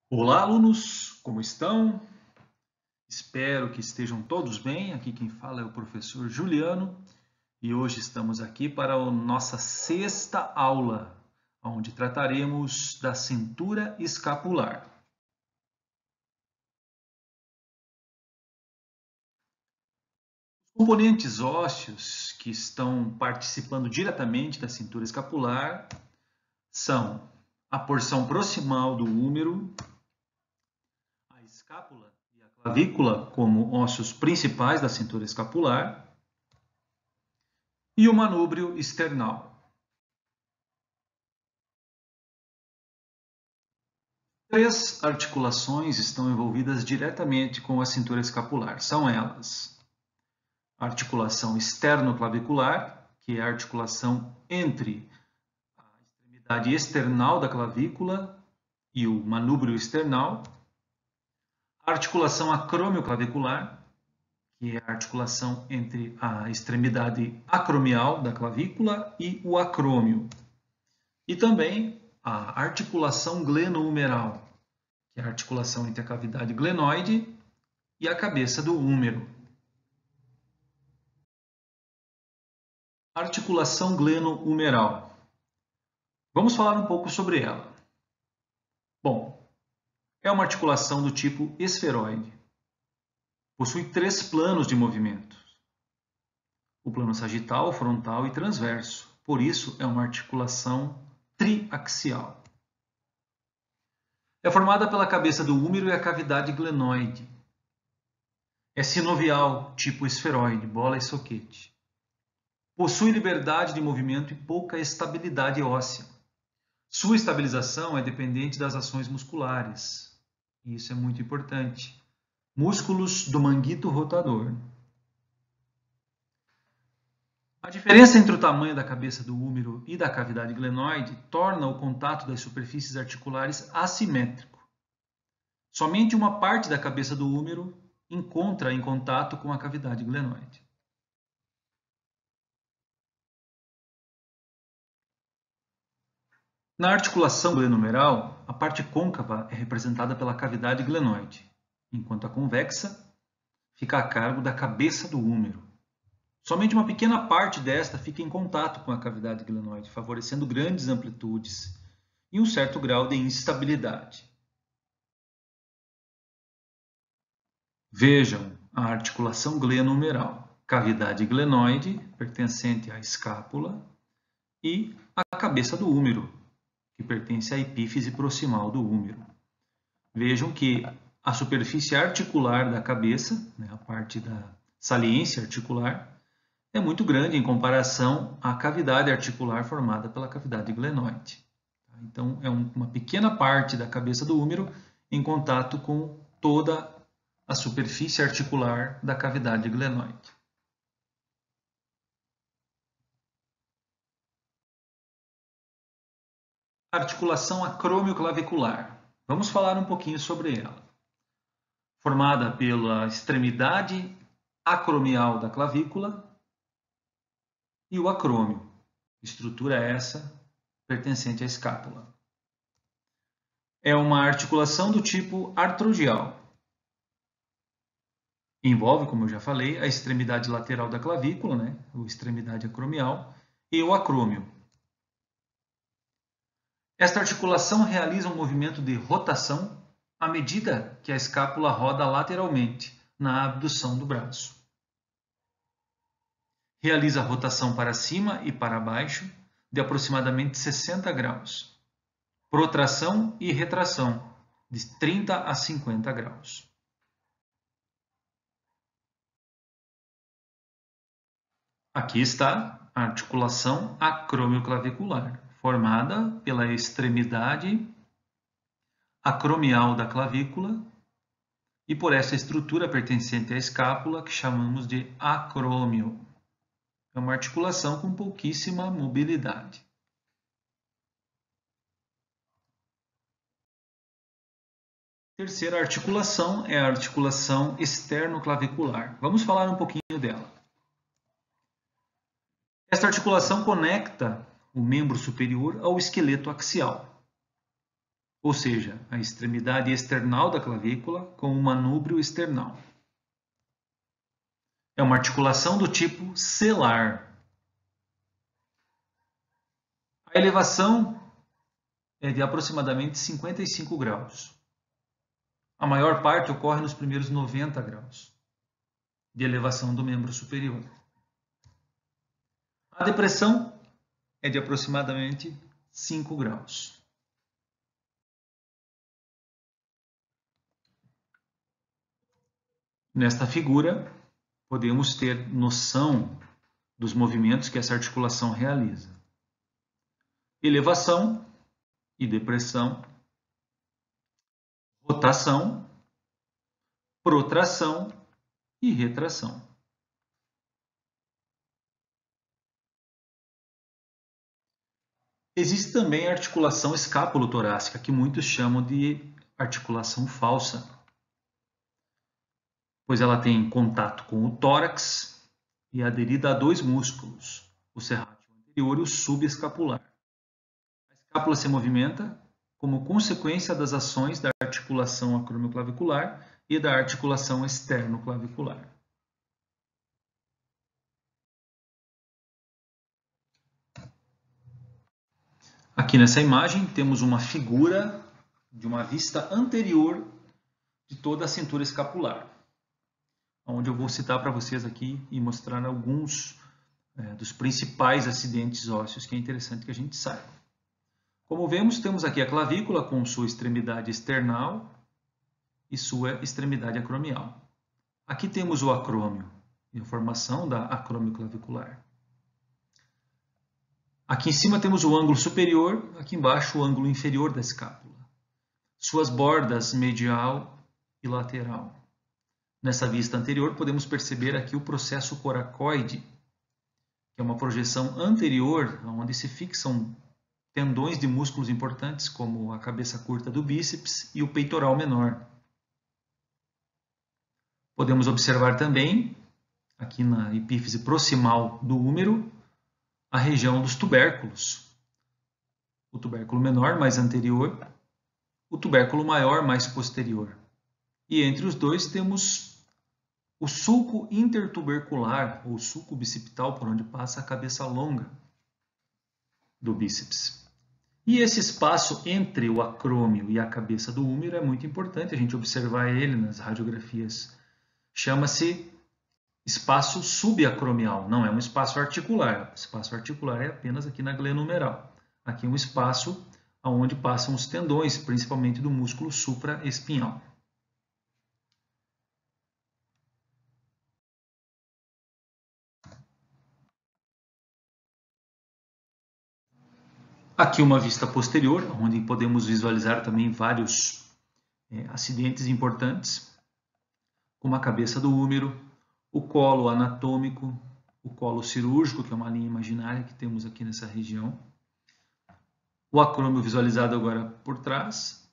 Olá, alunos, como estão? Espero que estejam todos bem. Aqui quem fala é o professor Juliano e hoje estamos aqui para a nossa sexta aula, onde trataremos da cintura escapular. Os componentes ósseos que estão participando diretamente da cintura escapular são a porção proximal do húmero, a escápula e a clavícula como ossos principais da cintura escapular e o manúbrio esternal. Três articulações estão envolvidas diretamente com a cintura escapular. São elas: a articulação externo-clavicular, que é a articulação entre a extremidade external da clavícula e o manúbrio esternal; a articulação acromioclavicular, que é a articulação entre a extremidade acromial da clavícula e o acrômio; e também a articulação glenohumeral, que é a articulação entre a cavidade glenoide e a cabeça do húmero. Articulação glenohumeral. Vamos falar um pouco sobre ela. Bom, é uma articulação do tipo esferoide. Possui três planos de movimento: o plano sagital, frontal e transverso. Por isso, é uma articulação triaxial. É formada pela cabeça do húmero e a cavidade glenoide. É sinovial, tipo esferoide, bola e soquete. Possui liberdade de movimento e pouca estabilidade óssea. Sua estabilização é dependente das ações musculares. E isso é muito importante. Músculos do manguito rotador. A diferença entre o tamanho da cabeça do húmero e da cavidade glenoide torna o contato das superfícies articulares assimétrico. Somente uma parte da cabeça do húmero encontra em contato com a cavidade glenoide. Na articulação glenohumeral, a parte côncava é representada pela cavidade glenoide, enquanto a convexa fica a cargo da cabeça do húmero. Somente uma pequena parte desta fica em contato com a cavidade glenoide, favorecendo grandes amplitudes e um certo grau de instabilidade. Vejam a articulação glenohumeral, cavidade glenoide, pertencente à escápula, e a cabeça do húmero, que pertence à epífise proximal do húmero. Vejam que a superfície articular da cabeça, a parte da saliência articular, é muito grande em comparação à cavidade articular formada pela cavidade glenoide. Então, é uma pequena parte da cabeça do húmero em contato com toda a superfície articular da cavidade glenoide. Articulação acromioclavicular. Vamos falar um pouquinho sobre ela. Formada pela extremidade acromial da clavícula e o acrômio. Estrutura essa pertencente à escápula. É uma articulação do tipo artrodial. Envolve, como eu já falei, a extremidade lateral da clavícula, a extremidade acromial, e o acrômio. Esta articulação realiza um movimento de rotação à medida que a escápula roda lateralmente na abdução do braço. Realiza rotação para cima e para baixo de aproximadamente 60 graus. Protração e retração de 30 a 50 graus. Aqui está a articulação acromioclavicular, formada pela extremidade acromial da clavícula e por essa estrutura pertencente à escápula que chamamos de acrômio. É uma articulação com pouquíssima mobilidade. Terceira articulação é a articulação externo-clavicular. Vamos falar um pouquinho dela. Esta articulação conecta o membro superior ao esqueleto axial. ou seja, a extremidade external da clavícula com o manúbrio external. É uma articulação do tipo selar. A elevação é de aproximadamente 55 graus. A maior parte ocorre nos primeiros 90 graus de elevação do membro superior. A depressão é de aproximadamente 5 graus. Nesta figura, podemos ter noção dos movimentos que essa articulação realiza. Elevação e depressão, rotação, protração e retração. Existe também a articulação escápulo-torácica, que muitos chamam de articulação falsa, pois ela tem contato com o tórax e é aderida a dois músculos, o serrátil anterior e o subescapular. A escápula se movimenta como consequência das ações da articulação acromioclavicular e da articulação externo-clavicular. Aqui nessa imagem temos uma figura de uma vista anterior de toda a cintura escapular, onde eu vou citar para vocês aqui e mostrar alguns dos principais acidentes ósseos que é interessante que a gente saiba. Como vemos, temos aqui a clavícula com sua extremidade external e sua extremidade acromial. Aqui temos o acrômio e a formação da acromioclavicular. Aqui em cima temos o ângulo superior, aqui embaixo o ângulo inferior da escápula. Suas bordas medial e lateral. Nessa vista anterior podemos perceber aqui o processo coracoide, que é uma projeção anterior, onde se fixam tendões de músculos importantes, como a cabeça curta do bíceps e o peitoral menor. Podemos observar também, aqui na epífise proximal do úmero, a região dos tubérculos. O tubérculo menor, mais anterior, o tubérculo maior, mais posterior. E entre os dois temos o sulco intertubercular, ou sulco bicipital, por onde passa a cabeça longa do bíceps. E esse espaço entre o acrômio e a cabeça do úmero é muito importante a gente observar ele nas radiografias. Chama-se espaço subacromial, não é um espaço articular. O espaço articular é apenas aqui na glenohumeral. Aqui é um espaço onde passam os tendões, principalmente do músculo supraespinhal. Aqui uma vista posterior, onde podemos visualizar também vários acidentes importantes, como a cabeça do úmero, o colo anatômico, o colo cirúrgico, que é uma linha imaginária que temos aqui nessa região, o acrômio visualizado agora por trás,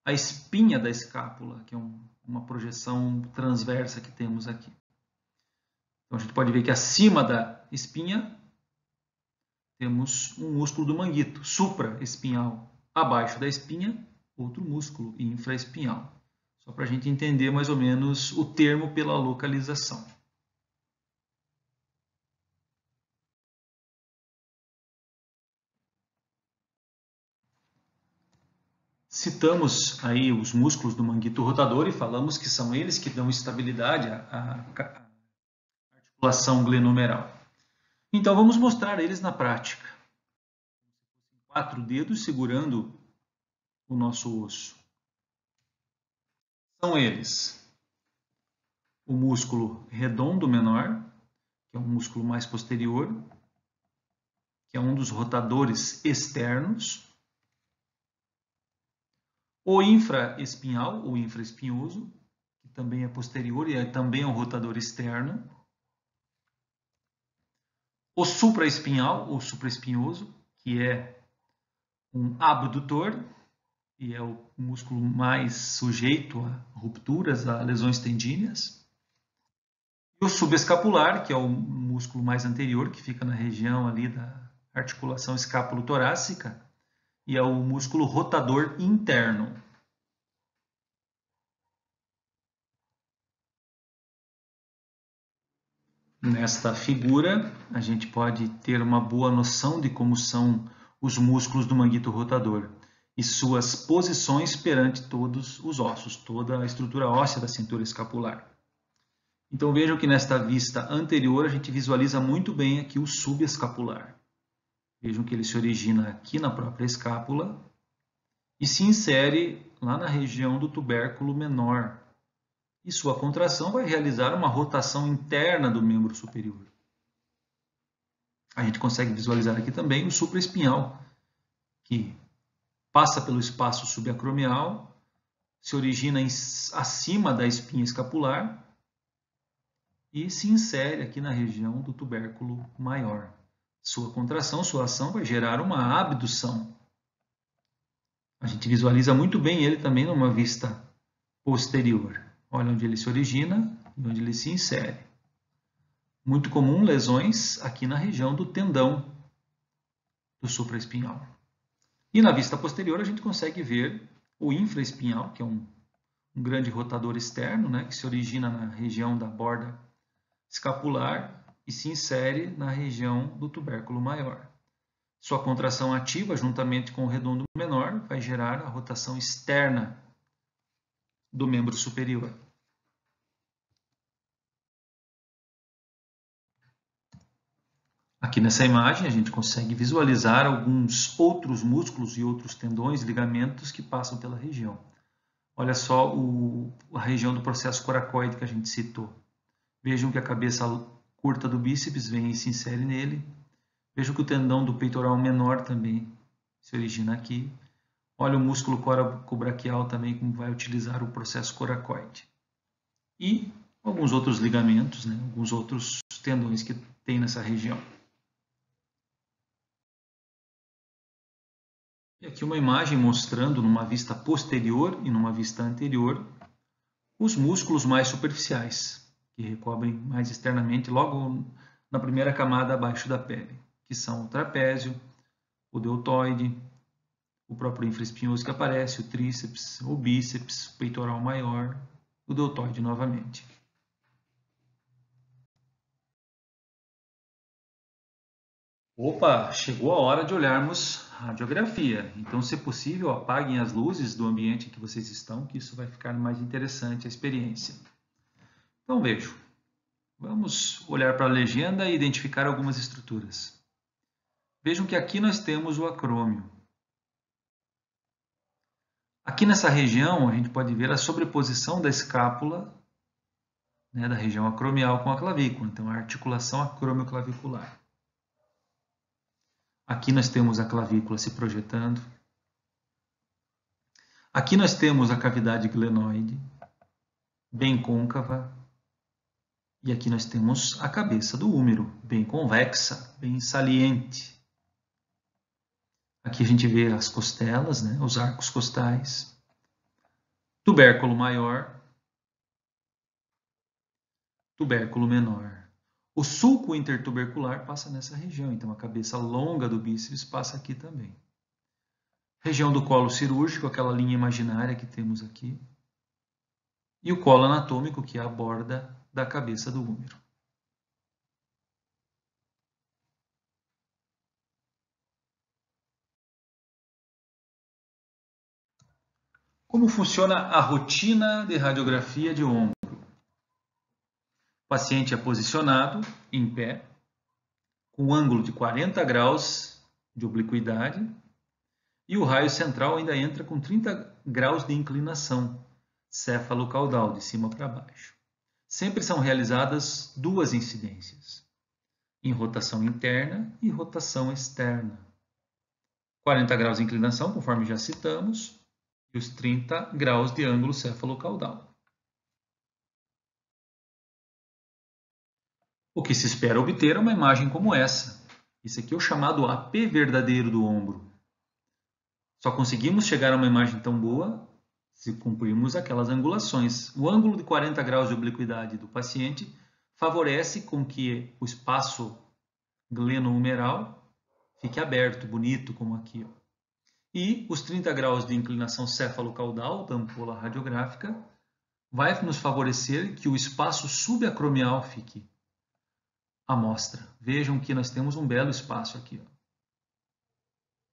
a espinha da escápula, que é uma projeção transversa que temos aqui. Então a gente pode ver que acima da espinha temos um músculo do manguito, supraespinhal. Abaixo da espinha, outro músculo infraespinhal. Só para a gente entender mais ou menos o termo pela localização. Citamos aí os músculos do manguito rotador e falamos que são eles que dão estabilidade à articulação glenohumeral. Então vamos mostrar eles na prática. 4 dedos segurando o nosso osso. São eles o músculo redondo menor, que é um músculo mais posterior, que é um dos rotadores externos, o infraespinhal, ou infraespinhoso, que também é posterior e também é um rotador externo, o supraespinhal, ou supraespinhoso, que é um abdutor, e é o músculo mais sujeito a rupturas, a lesões tendíneas. E o subescapular, que é o músculo mais anterior, que fica na região ali da articulação escápulo-torácica, e é o músculo rotador interno. Nesta figura, a gente pode ter uma boa noção de como são os músculos do manguito rotador e suas posições perante todos os ossos, toda a estrutura óssea da cintura escapular. Então vejam que nesta vista anterior a gente visualiza muito bem aqui o subescapular. Vejam que ele se origina aqui na própria escápula e se insere lá na região do tubérculo menor. E sua contração vai realizar uma rotação interna do membro superior. A gente consegue visualizar aqui também o supraespinhal, que passa pelo espaço subacromial, se origina acima da espinha escapular e se insere aqui na região do tubérculo maior. Sua contração, sua ação vai gerar uma abdução. A gente visualiza muito bem ele também numa vista posterior. Olha onde ele se origina e onde ele se insere. Muito comum lesões aqui na região do tendão do supraespinhal. E na vista posterior a gente consegue ver o infraespinhal, que é um grande rotador externo, né, que se origina na região da borda escapular e se insere na região do tubérculo maior. Sua contração ativa, juntamente com o redondo menor, vai gerar a rotação externa do membro superior. Aqui nessa imagem a gente consegue visualizar alguns outros músculos e outros tendões, ligamentos que passam pela região. Olha só a região do processo coracoide que a gente citou. Vejam que a cabeça curta do bíceps vem e se insere nele. Vejam que o tendão do peitoral menor também se origina aqui. Olha o músculo coracobraquial também, como vai utilizar o processo coracoide. E alguns outros ligamentos, né? Alguns outros tendões que tem nessa região. E aqui uma imagem mostrando numa vista posterior e numa vista anterior os músculos mais superficiais, que recobrem mais externamente logo na primeira camada abaixo da pele, que são o trapézio, o deltoide, o próprio infraespinhoso que aparece, o tríceps, o bíceps, o peitoral maior, o deltoide novamente. Opa, chegou a hora de olharmos a radiografia. Então, se possível, apaguem as luzes do ambiente em que vocês estão, que isso vai ficar mais interessante a experiência. Então, vejam. Vamos olhar para a legenda e identificar algumas estruturas. Vejam que aqui nós temos o acrômio. Aqui nessa região, a gente pode ver a sobreposição da escápula, né, da região acromial com a clavícula. Então, a articulação acromioclavicular. Aqui nós temos a clavícula se projetando. Aqui nós temos a cavidade glenoide, bem côncava. E aqui nós temos a cabeça do úmero, bem convexa, bem saliente. Aqui a gente vê as costelas, né, os arcos costais. Tubérculo maior. Tubérculo menor. O sulco intertubercular passa nessa região, então a cabeça longa do bíceps passa aqui também. Região do colo cirúrgico, aquela linha imaginária que temos aqui. E o colo anatômico, que é a borda da cabeça do úmero. Como funciona a rotina de radiografia de ombro? O paciente é posicionado em pé, com um ângulo de 40 graus de obliquidade, e o raio central ainda entra com 30 graus de inclinação, céfalo-caudal, de cima para baixo. Sempre são realizadas duas incidências, em rotação interna e rotação externa. 40 graus de inclinação, conforme já citamos, e os 30 graus de ângulo céfalo-caudal. O que se espera obter é uma imagem como essa. Esse aqui é o chamado AP verdadeiro do ombro. Só conseguimos chegar a uma imagem tão boa se cumprirmos aquelas angulações. O ângulo de 40 graus de obliquidade do paciente favorece com que o espaço gleno-humeral fique aberto, bonito, como aqui. E os 30 graus de inclinação céfalo-caudal da ampola radiográfica vai nos favorecer que o espaço subacromial fique à mostra. Vejam que nós temos um belo espaço aqui.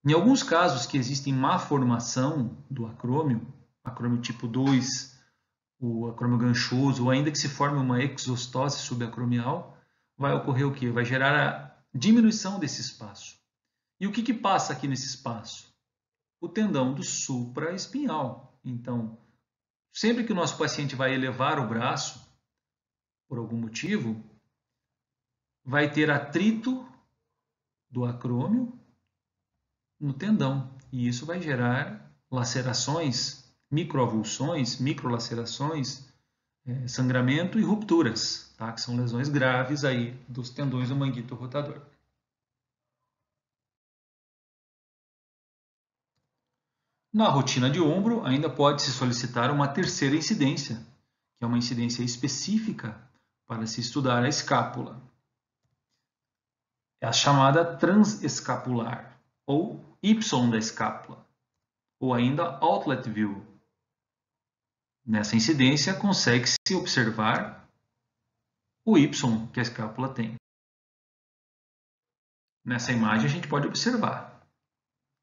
Em alguns casos que existem má formação do acrômio tipo 2, o acrômio ganchoso, ou ainda que se forme uma exostose subacromial, vai ocorrer o quê? Vai gerar a diminuição desse espaço. E o que passa aqui nesse espaço? O tendão do supraespinhal. Então, sempre que o nosso paciente vai elevar o braço, por algum motivo, vai ter atrito do acrômio no tendão. E isso vai gerar lacerações, microavulsões, microlacerações, sangramento e rupturas, tá? Que são lesões graves aí dos tendões do manguito rotador. Na rotina de ombro, ainda pode-se solicitar uma terceira incidência, que é uma incidência específica para se estudar a escápula. É a chamada transescapular, ou Y da escápula, ou ainda outlet view. Nessa incidência, consegue-se observar o Y que a escápula tem. Nessa imagem, a gente pode observar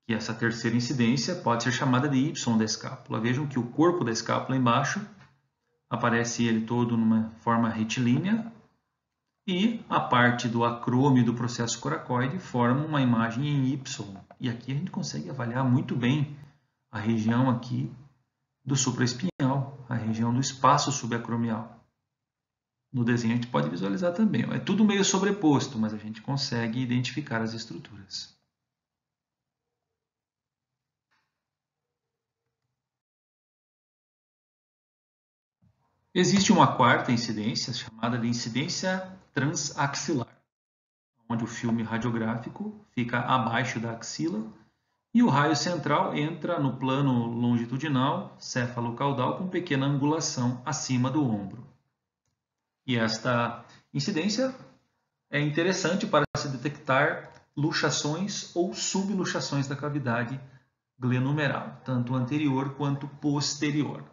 que essa terceira incidência pode ser chamada de Y da escápula. Vejam que o corpo da escápula embaixo aparece ele todo numa forma retilínea e a parte do acrômio do processo coracoide forma uma imagem em Y. E aqui a gente consegue avaliar muito bem a região aqui do supraespinhal, a região do espaço subacromial. No desenho a gente pode visualizar também. É tudo meio sobreposto, mas a gente consegue identificar as estruturas. Existe uma quarta incidência, chamada de incidência transaxilar, onde o filme radiográfico fica abaixo da axila e o raio central entra no plano longitudinal céfalo-caudal com pequena angulação acima do ombro. E esta incidência é interessante para se detectar luxações ou subluxações da cavidade glenumeral, tanto anterior quanto posterior.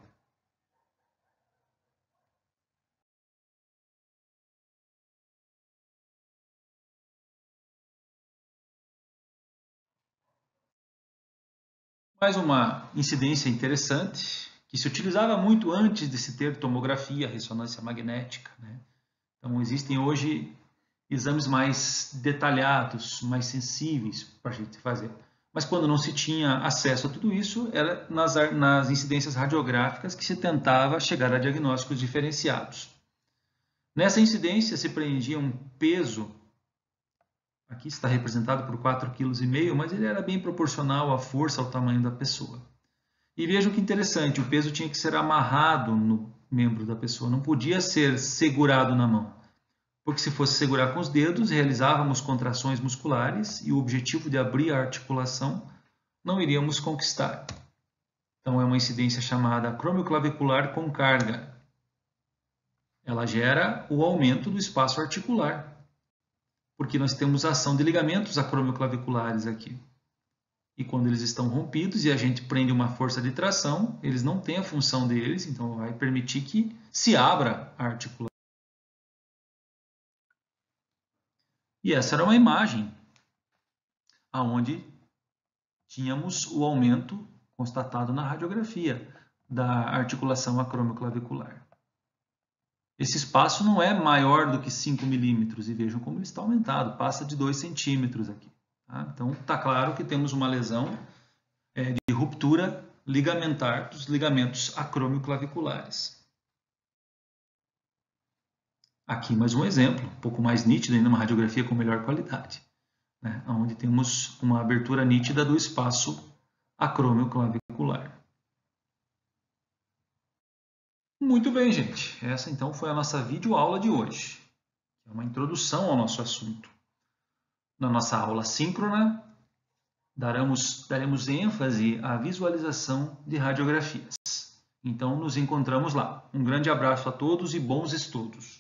Mais uma incidência interessante, que se utilizava muito antes de se ter tomografia, ressonância magnética, né? Então, existem hoje exames mais detalhados, mais sensíveis para a gente fazer. Mas quando não se tinha acesso a tudo isso, era nas incidências radiográficas que se tentava chegar a diagnósticos diferenciados. Nessa incidência se preendia um peso, aqui está representado por 4,5 kg, mas ele era bem proporcional à força, ao tamanho da pessoa. E vejam que interessante, o peso tinha que ser amarrado no membro da pessoa, não podia ser segurado na mão. Porque se fosse segurar com os dedos, realizávamos contrações musculares e o objetivo de abrir a articulação não iríamos conquistar. Então, é uma incidência chamada acromioclavicular com carga. Ela gera o aumento do espaço articular, porque nós temos a ação de ligamentos acromioclaviculares aqui. E quando eles estão rompidos e a gente prende uma força de tração, eles não têm a função deles, então vai permitir que se abra a articulação. E essa era uma imagem onde tínhamos o aumento constatado na radiografia da articulação acromioclavicular. Esse espaço não é maior do que 5 milímetros, e vejam como ele está aumentado, passa de 2 centímetros aqui. Tá? Então, está claro que temos uma lesão de ruptura ligamentar dos ligamentos acromioclaviculares. Aqui mais um exemplo, um pouco mais nítido, ainda uma radiografia com melhor qualidade, né? Onde temos uma abertura nítida do espaço acromioclavicular. Muito bem, gente. Essa então foi a nossa videoaula de hoje. É uma introdução ao nosso assunto. Na nossa aula síncrona, daremos ênfase à visualização de radiografias. Então, nos encontramos lá. Um grande abraço a todos e bons estudos.